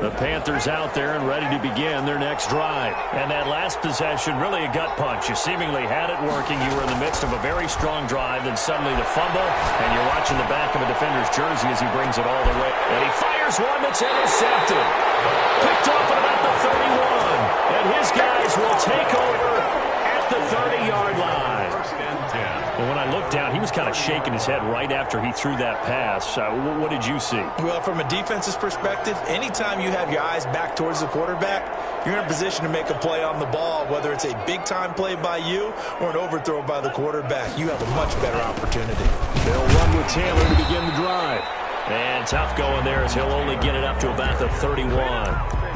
The Panthers out there and ready to begin their next drive. And that last possession, really a gut punch. You seemingly had it working. You were in the midst of a very strong drive, then suddenly the fumble, and you're watching the back of a defender's jersey as he brings it all the way. And he fires one that's intercepted. Picked off at about the 31. And his guys will take over at the 30-yard line. Well, when I looked down, he was kind of shaking his head right after he threw that pass. What did you see? Well, from a defense's perspective, anytime you have your eyes back towards the quarterback, you're in a position to make a play on the ball, whether it's a big-time play by you or an overthrow by the quarterback. You have a much better opportunity. They'll run with Taylor to begin the drive. And tough going there as he'll only get it up to about the 31.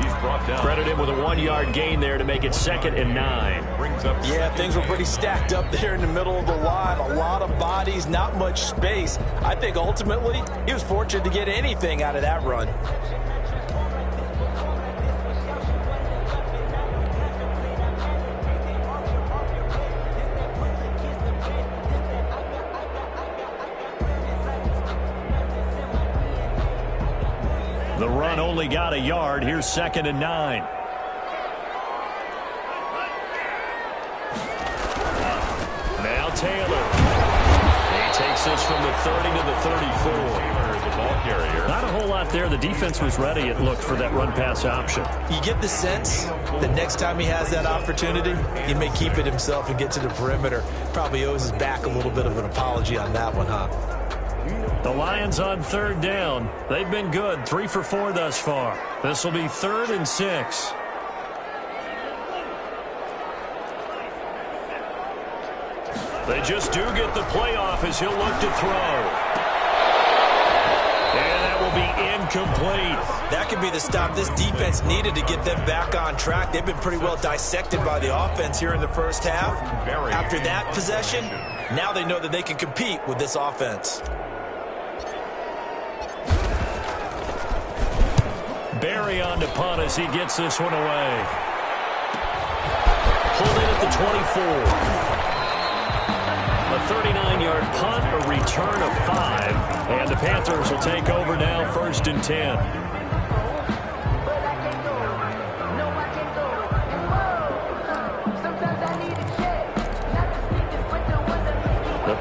He's brought down. Credit him with a 1-yard gain there to make it 2nd and 9. Brings up. Yeah, things were pretty stacked up there in the middle of the line. A lot of bodies, not much space. I think ultimately he was fortunate to get anything out of that run. The run only got a yard. Here's 2nd and 9. Now Taylor. He takes this from the 30 to the 34. The ball carrier. Not a whole lot there. The defense was ready, it looked, for that run-pass option. You get the sense that next time he has that opportunity, he may keep it himself and get to the perimeter. Probably owes his back a little bit of an apology on that one, huh? The Lions on 3rd down. They've been good, 3 for 4 thus far. This will be 3rd and 6. They just do get the playoff as he'll look to throw. And that will be incomplete. That could be the stop this defense needed to get them back on track. They've been pretty well dissected by the offense here in the first half. After that possession, now they know that they can compete with this offense. Barry on to punt as he gets this one away. Pulled in at the 24. A 39-yard punt, a return of 5. And the Panthers will take over now, 1st and 10.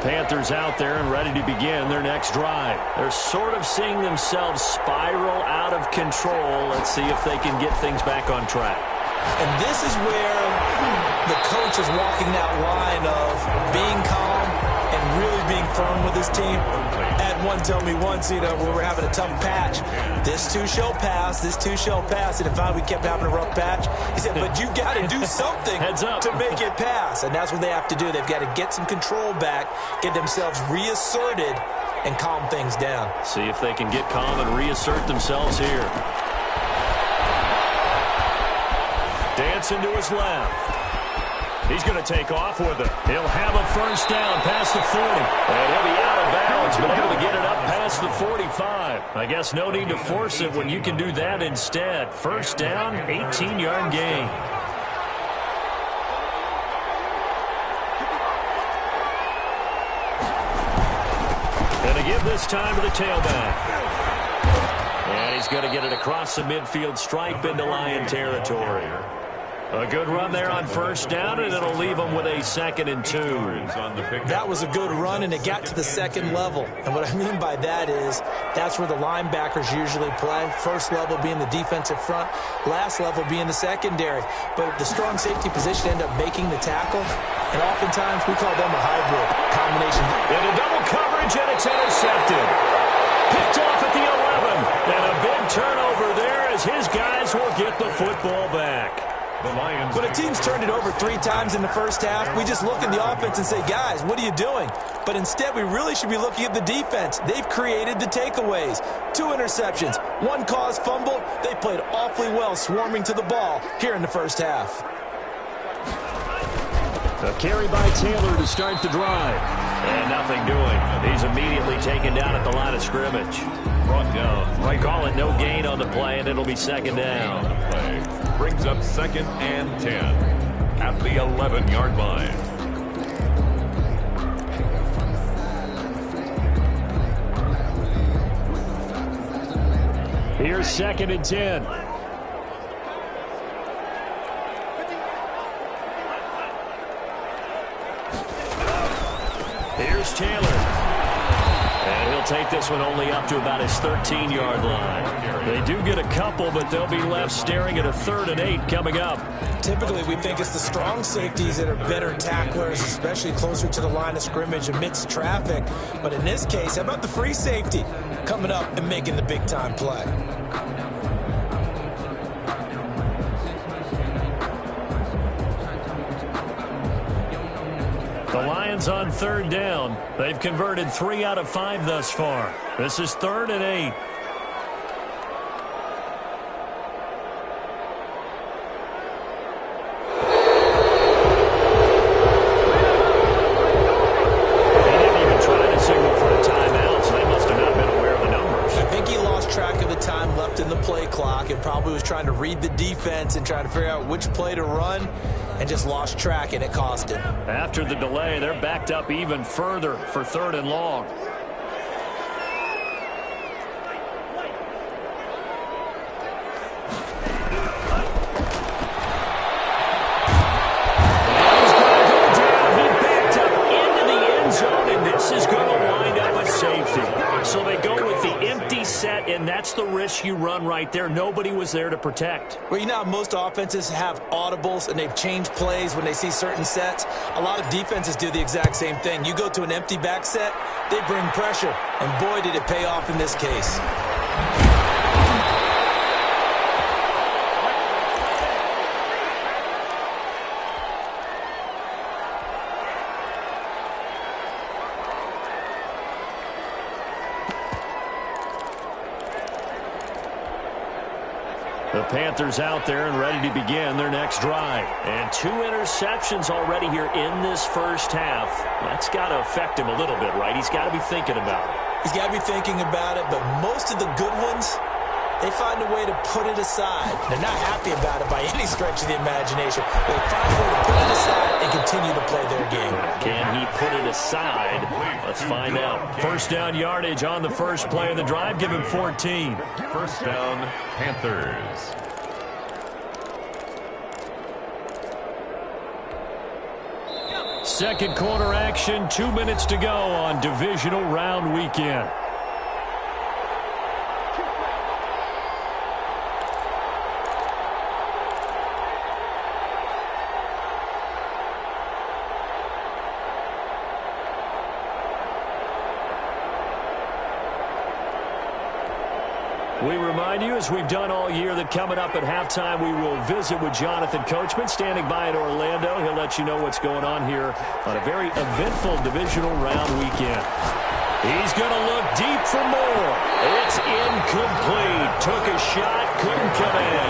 Panthers out there and ready to begin their next drive. They're sort of seeing themselves spiral out of control. Let's see if they can get things back on track. And this is where the coach is walking that line of being calm and really being firm with his team. Had one tell me once, we were having a tough patch. This too shall pass, this too shall pass. And if we kept having a rough patch, he said, but you got to do something to make it pass. And that's what they have to do. They've got to get some control back, get themselves reasserted, and calm things down. See if they can get calm and reassert themselves here. Dancing to his left. He's going to take off with it. He'll have a 1st down past the 40. And he'll be out of bounds, but able to get it up past the 45. I guess no need to force it when you can do that instead. 1st down, 18-yard gain. And to give this time to the tailback. And he's going to get it across the midfield stripe into Lion territory. A good run there on 1st down, and it'll leave them with a 2nd and 2. That was a good run, and it got to the 2nd level. And what I mean by that is that's where the linebackers usually play. 1st level being the defensive front, last level being the secondary. But the strong safety position end up making the tackle, and oftentimes we call them a hybrid combination. And a double coverage, and it's intercepted. Picked off at the 11, and a big turnover there as his guys will get the football back. When a team's turned it over 3 times in the first half, we just look at the offense and say, guys, what are you doing? But instead, we really should be looking at the defense. They've created the takeaways. 2 interceptions, 1 caused fumble. They played awfully well swarming to the ball here in the first half. A carry by Taylor to start the drive. And nothing doing. He's immediately taken down at the line of scrimmage. Brought down. Right, call it no gain on the play, and it'll be 2nd down. Brings up 2nd and 10 at the 11-yard line. Here's 2nd and 10. here's Taylor. And he'll take this one only up to about his 13-yard line. They do get a couple, but they'll be left staring at a 3rd and 8 coming up. Typically, we think it's the strong safeties that are better tacklers, especially closer to the line of scrimmage amidst traffic. But in this case, how about the free safety coming up and making the big-time play? The Lions on 3rd down. They've converted 3 out of 5 thus far. This is 3rd and 8. He didn't even try to signal for a timeout, so they must have not been aware of the numbers. I think he lost track of the time left in the play clock and probably was trying to read the defense and trying to figure out which play to run, and just lost track, and it cost him. After the delay, they're backed up even further for 3rd and long. He's going to go down. He backed up into the end zone, and this is going to wind up a safety. So they go with the empty set, and that's the risk you run right there. Nobody was there to protect. Well, you know how most offenses have audibles and they've changed plays when they see certain sets? A lot of defenses do the exact same thing. You go to an empty back set, they bring pressure, and boy, did it pay off in this case. The Panthers out there and ready to begin their next drive. And 2 interceptions already here in this first half. That's got to affect him a little bit, right? He's got to be thinking about it. He's got to be thinking about it, but most of the good ones, they find a way to put it aside. They're not happy about it by any stretch of the imagination. They find a way to put it aside and continue to play their game. Can he put it aside? Let's find out. First down yardage on the first play of the drive. Give him 14. First down, Panthers. Second quarter action, 2 minutes to go on divisional round weekend. We remind you, as we've done all year, that coming up at halftime, we will visit with Jonathan Coachman, standing by in Orlando. He'll let you know what's going on here on a very eventful divisional round weekend. He's going to look deep for more. It's incomplete. Took a shot, couldn't come in.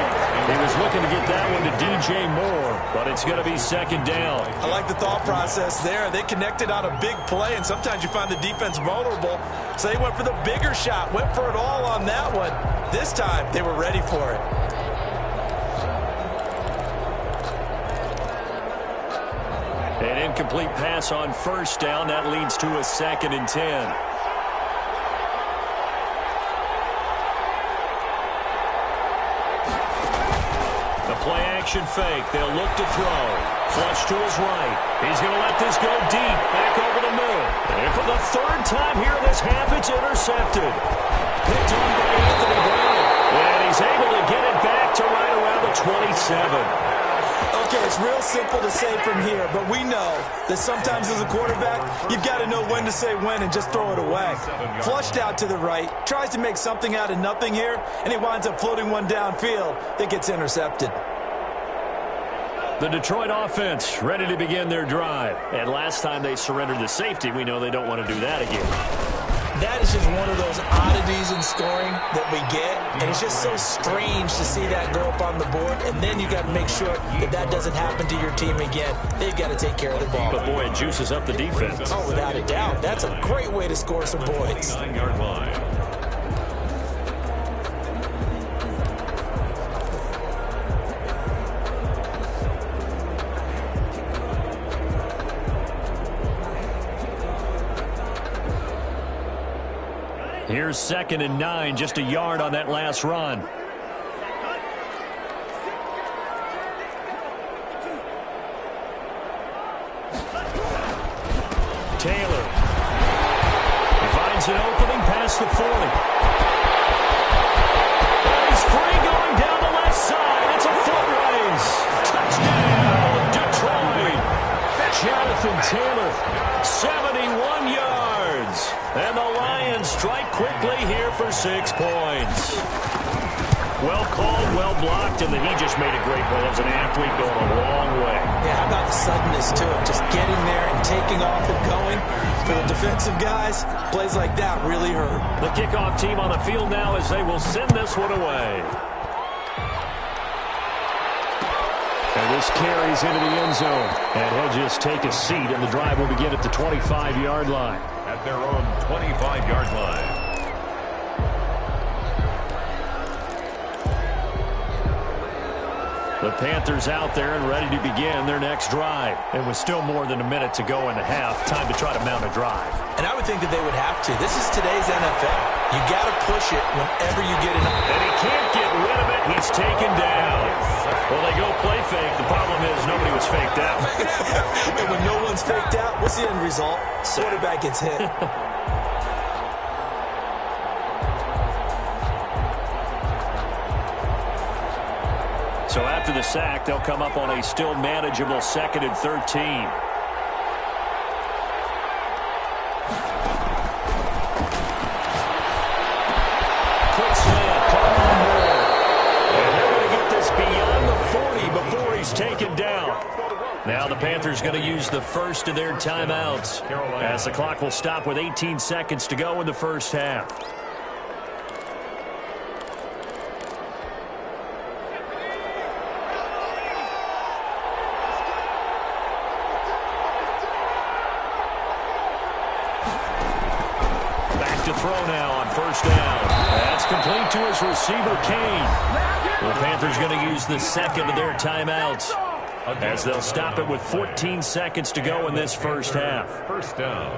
He was looking to get that one to DJ Moore, but it's going to be second down. I like the thought process there. They connected on a big play, and sometimes you find the defense vulnerable. So they went for the bigger shot, went for it all on that one. This time, they were ready for it. An incomplete pass on first down. That leads to a 2nd and 10. Play action fake. They'll look to throw. Flush to his right. He's going to let this go deep. Back over the middle. And for the 3rd time here in this half, it's intercepted. Picked on by Anthony Brown. And he's able to get it back to right around the 27. Okay, it's real simple to say from here, but we know that sometimes as a quarterback, you've got to know when to say when and just throw it away. Flushed out to the right, tries to make something out of nothing here, and he winds up floating one downfield that gets intercepted. The Detroit offense ready to begin their drive. And last time they surrendered the safety, we know they don't want to do that again. That is just one of those oddities in scoring that we get, and it's just so strange to see that go up on the board, and then you got to make sure that that doesn't happen to your team again. They've got to take care of the ball. But boy, it juices up the defense. Oh, without a doubt. That's a great way to score some points. 9-yard line. Here's 2nd and 9, just a yard on that last run. Taylor finds an opening past the 40. He's free going down the left side. It's a foot race. Touchdown, Detroit. Jonathan Taylor, 71 yards. And the Lions strike quickly here for 6 points. Well called, well blocked, and he just made a great play. As an athlete, going a long way. Yeah, how about the suddenness to it? Just getting there and taking off and going. For the defensive guys, plays like that really hurt. The kickoff team on the field now as they will send this one away. And this carries into the end zone. And he'll just take a seat, and the drive will begin at the 25-yard line. At their own 25-yard line. The Panthers out there and ready to begin their next drive. And with still more than a minute to go in the half, time to try to mount a drive. And I would think that they would have to. This is today's NFL. You got to push it whenever you get it. And he can't get rid of it. He's taken down. Well, they go play fake. The problem is nobody was faked out. And when no one's faked out, what's the end result? Quarterback gets hit. So after the sack, they'll come up on a still manageable 2nd and 13. Quick slant, Carl Moore. And they're going to get this beyond the 40 before he's taken down. Now the Panthers going to use the first of their timeouts as the clock will stop with 18 seconds to go in the first half. Throw now on first down. That's complete to his receiver, Kane. The Panthers going to use the second of their timeouts as they'll stop it with 14 seconds to go in this first half. First down.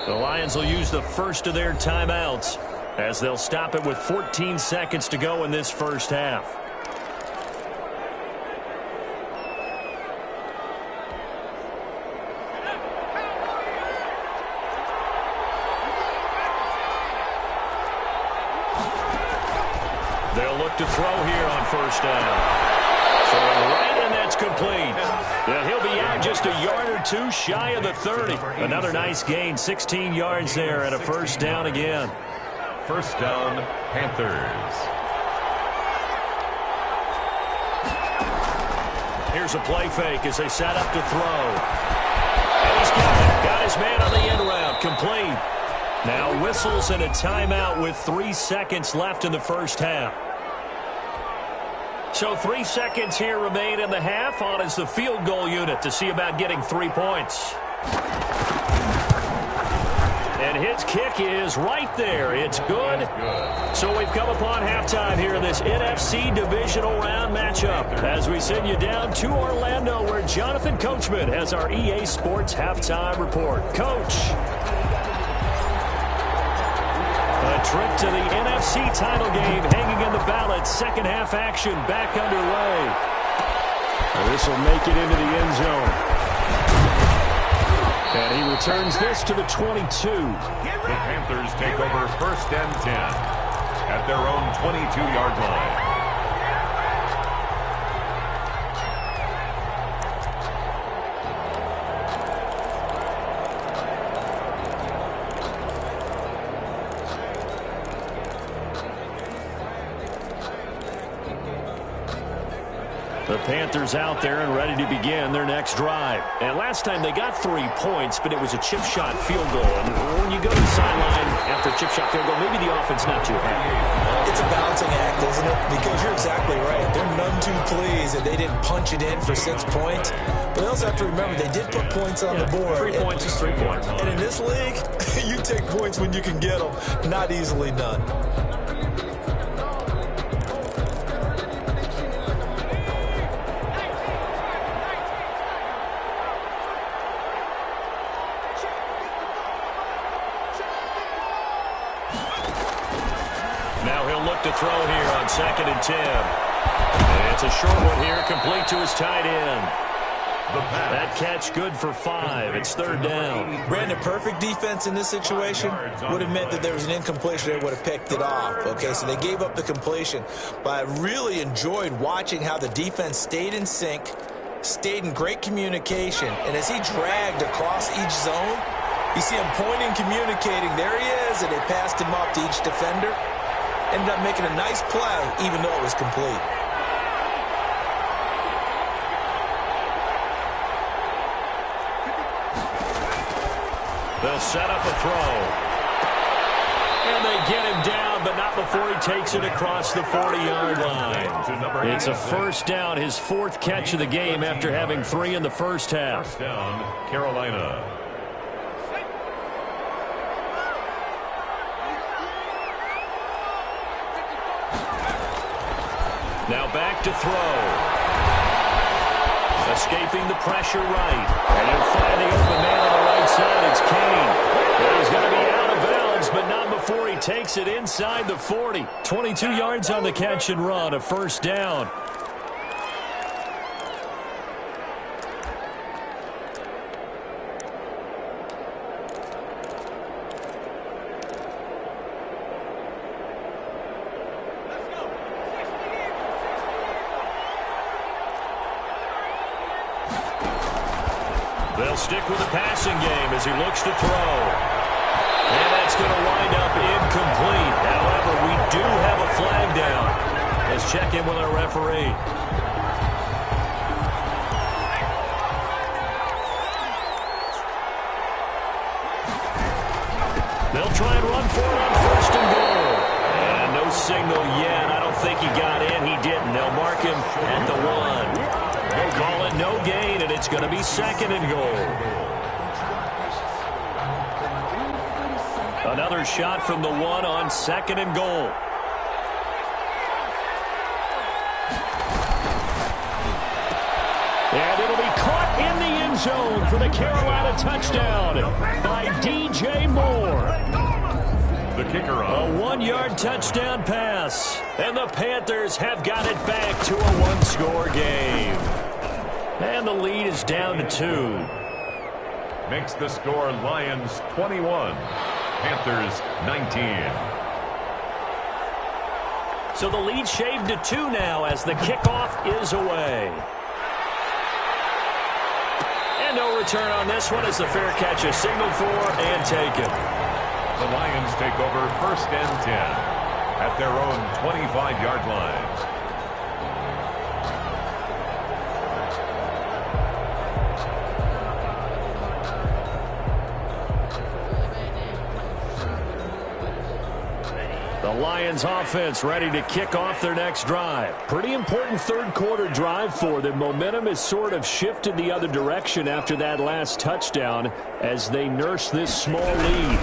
The Lions will use the first of their timeouts as they'll stop it with 14 seconds to go in this first half. They'll look to throw here on first down. Throwing right, and that's complete. Yeah, he'll be out just a yard or two shy of the 30. Another nice gain, 16 yards there, and a first down again. First down, Panthers. Here's a play fake as they set up to throw. And he's got it. Got his man on the end route. Complete. Now whistles and a timeout with 3 seconds left in the first half. So 3 seconds here remain in the half. On is the field goal unit to see about getting 3 points. And his kick is right there. It's good. So we've come upon halftime here in this NFC divisional round matchup as we send you down to Orlando where Jonathan Coachman has our EA Sports halftime report. Coach. A trip to the NFC title game hanging in the balance. Second half action back underway. This will make it into the end zone. And he returns this to the 22. The Panthers take over first and 10 at their own 22-yard line. The Panthers out there and ready to begin their next drive. And last time they got 3 points, but it was a chip shot field goal. And when you go to the sideline after a chip shot field goal, maybe the offense not too happy. It's a balancing act, isn't it? Because you're exactly right. They're none too pleased that they didn't punch it in for 6 points. But they also have to remember they did put points on the board. 3 points is 3 points. And in this league, you take points when you can get them. Not easily done. Now he'll look to throw here on 2nd and 10. It's It's a short one here, complete to his tight end. That catch good for 5. It's third down. Brandon, perfect defense in this situation would have meant that there was an incompletion. They would have picked it off. Okay, so they gave up the completion. But I really enjoyed watching how the defense stayed in sync, stayed in great communication. And as he dragged across each zone, you see him pointing, communicating. There he is, and they passed him up to each defender. Ended up making a nice play, even though it was complete. They'll set up a throw. And they get him down, but not before he takes it across the 40-yard line. It's a first down, his 4th catch of the game after having 3 in the first half. First down, Carolina. Now back to throw. Escaping the pressure right. And he'll find the open man on the right side. It's Kane. And he's going to be out of bounds, but not before he takes it inside the 40. 22 yards on the catch and run, a first down. They'll stick with the passing game as he looks to throw. And that's going to wind up incomplete. However, we do have a flag down. Let's check in with our referee. They'll try and run for it on first and goal. And no signal yet. I don't think he got in. He didn't. They'll mark him at the 1. Call it no gain, and it's going to be second and goal. Another shot from the 1 on second and goal. And it'll be caught in the end zone for the Carolina touchdown by DJ Moore. The kicker A 1-yard touchdown pass. And the Panthers have got it back to a 1-score game. And the lead is down to 2. makes the score Lions 21, Panthers 19. So the lead shaved to 2 now as the kickoff is away. And no return on this one as the fair catch is signaled for and taken. The Lions take over first and 10 at their own 25-yard line. The Lions offense ready to kick off their next drive. Pretty important third quarter drive for them. Momentum has sort of shifted the other direction after that last touchdown as they nurse this small lead.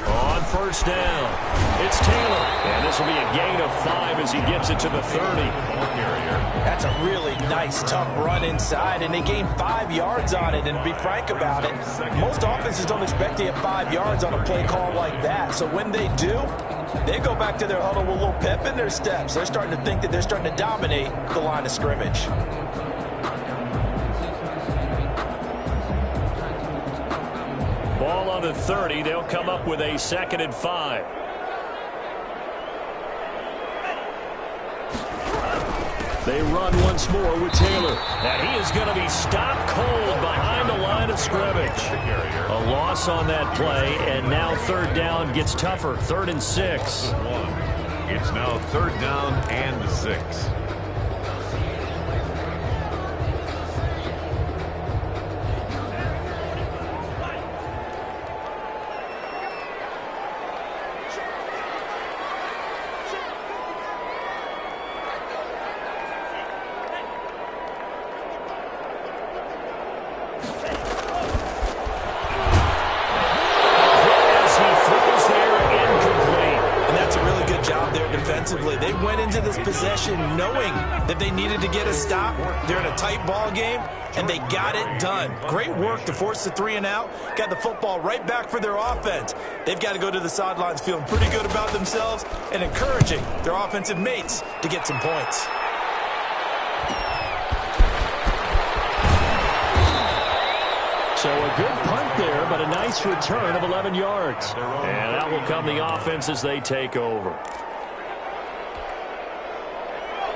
On first down, it's Taylor. And this will be a gain of 5 as he gets it to the 30. That's a really nice, tough run inside, and they gained 5 yards on it. And to be frank about it, most offenses don't expect to get 5 yards on a play call like that. So when they do, they go back to their huddle with a little pep in their steps. They're starting to think that they're starting to dominate the line of scrimmage. Ball on the 30. They'll come up with a 2nd and 5. They run once more with Taylor. And he is going to be stopped cold behind the line of scrimmage. A loss on that play, and now third down gets tougher. 3rd and 6. It's now 3rd down and 6. They went into this possession knowing that they needed to get a stop. They're in a tight ball game, and they got it done. Great work to force the 3 and out. Got the football right back for their offense. They've got to go to the sidelines feeling pretty good about themselves and encouraging their offensive mates to get some points. a good punt there, but a nice return of 11 yards. And that will come the offense as they take over.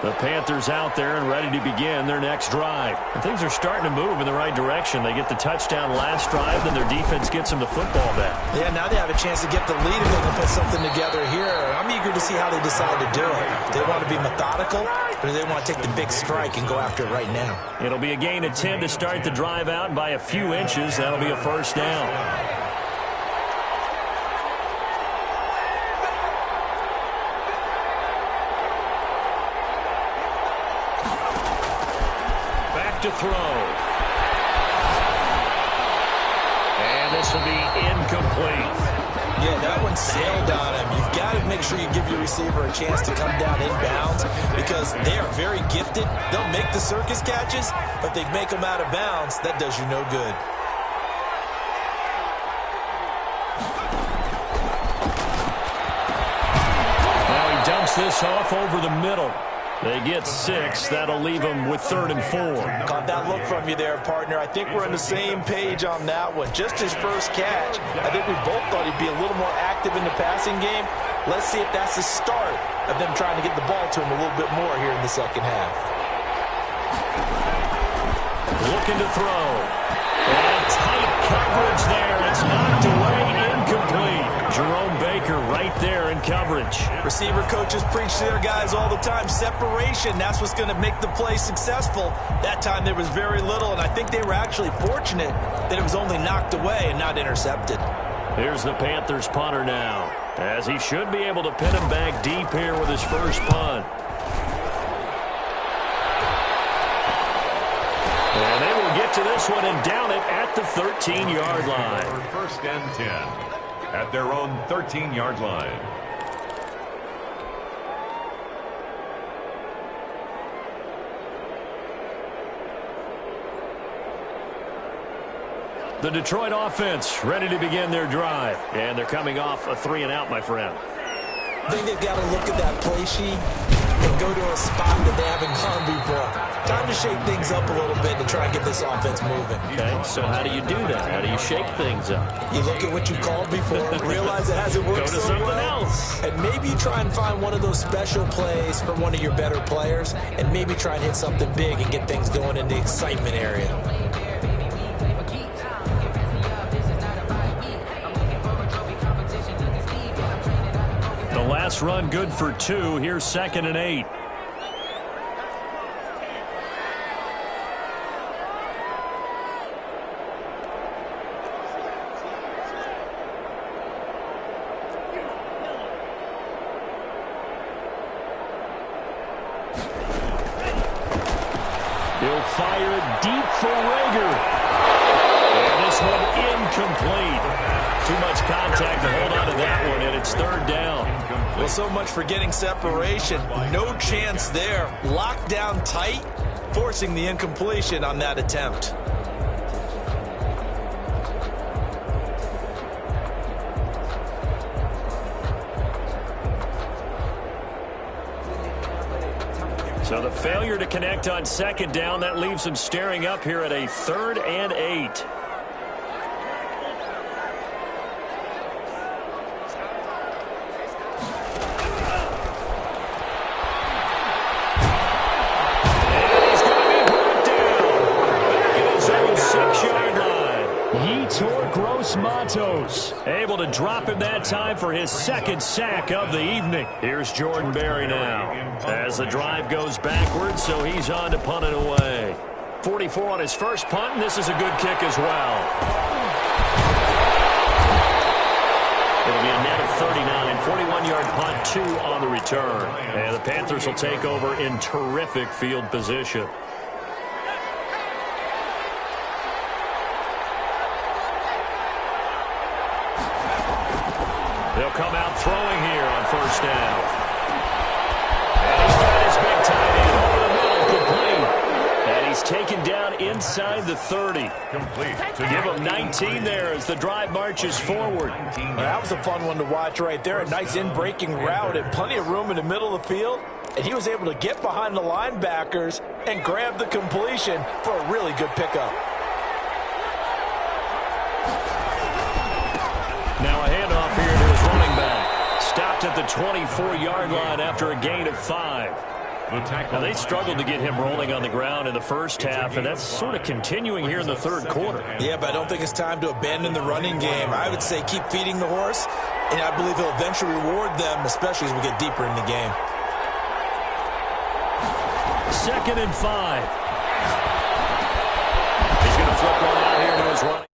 The Panthers out there and ready to begin their next drive. And things are starting to move in the right direction. They get the touchdown last drive, then their defense gets them the football back. Yeah, now they have a chance to get the lead if they can put something together here. I'm eager to see how they decide to do it. Do they want to be methodical, or do they want to take the big strike and go after it right now? It'll be a gain of 10 to start the drive out by a few inches. That'll be a first down. To throw. And this will be incomplete. Yeah, that one sailed on him. You've got to make sure you give your receiver a chance to come down inbounds because they are very gifted. They'll make the circus catches, but they make them out of bounds. That does you no good. Now he dumps this off over the middle. They get 6. That'll leave them with 3rd and 4. Caught that look from you there, partner. I think we're on the same page on that one. Just his first catch. I think we both thought he'd be a little more active in the passing game. Let's see if that's the start of them trying to get the ball to him a little bit more here in the second half. Looking to throw. And tight coverage there. It's knocked away, incomplete. Jerome Baker right there in coverage. Receiver coaches preach to their guys all the time. Separation, that's what's going to make the play successful. That time there was very little, and I think they were actually fortunate that it was only knocked away and not intercepted. Here's the Panthers punter now, as he should be able to pin him back deep here with his first punt. And they will get to this one and down it at the 13-yard line. First and 10 at their own 13-yard line. The Detroit offense ready to begin their drive. And they're coming off a 3-and-out, my friend. I think they've got to look at that play sheet and go to a spot that they haven't gone before. Time to shake things up a little bit to try and get this offense moving. Okay, so how do you do that? How do you shake things up? You look at what you called before, realize it hasn't worked Go to so something well, else. and maybe you try and find one of those special plays from one of your better players, and maybe try and hit something big and get things going in the excitement area. Last run good for 2. Here's 2nd and 8. He'll fire it deep for Rager. And this one incomplete. Too much contact to hold on to that one, and it's 3rd down. Well, so much for getting separation. No chance there. Locked down tight, forcing the incompletion on that attempt. So the failure to connect on 2nd down, that leaves them staring up here at a 3rd and 8. Matos able to drop him that time for his 2nd sack of the evening. Here's Jordan Berry now as the drive goes backwards, so he's on to punt it away. 44 on his first punt, and this is a good kick as well. It'll be a net of 39, 41-yard punt, 2 on the return. And the Panthers will take over in terrific field position. They'll come out throwing here on 1st down. And he's got his big tight end over the middle, complete. And he's taken down inside the 30. Complete. Give him 19 there as the drive marches forward. Well, that was a fun one to watch right there. A nice in-breaking route and plenty of room in the middle of the field. And he was able to get behind the linebackers and grab the completion for a really good pickup. at the 24-yard line after a gain of 5. Now, they struggled to get him rolling on the ground in the first half, and that's sort of continuing here in the third quarter. Yeah, but I don't think it's time to abandon the running game. I would say keep feeding the horse, and I believe he'll eventually reward them, especially as we get deeper in the game. 2nd and 5. He's going to flip one out here to his right.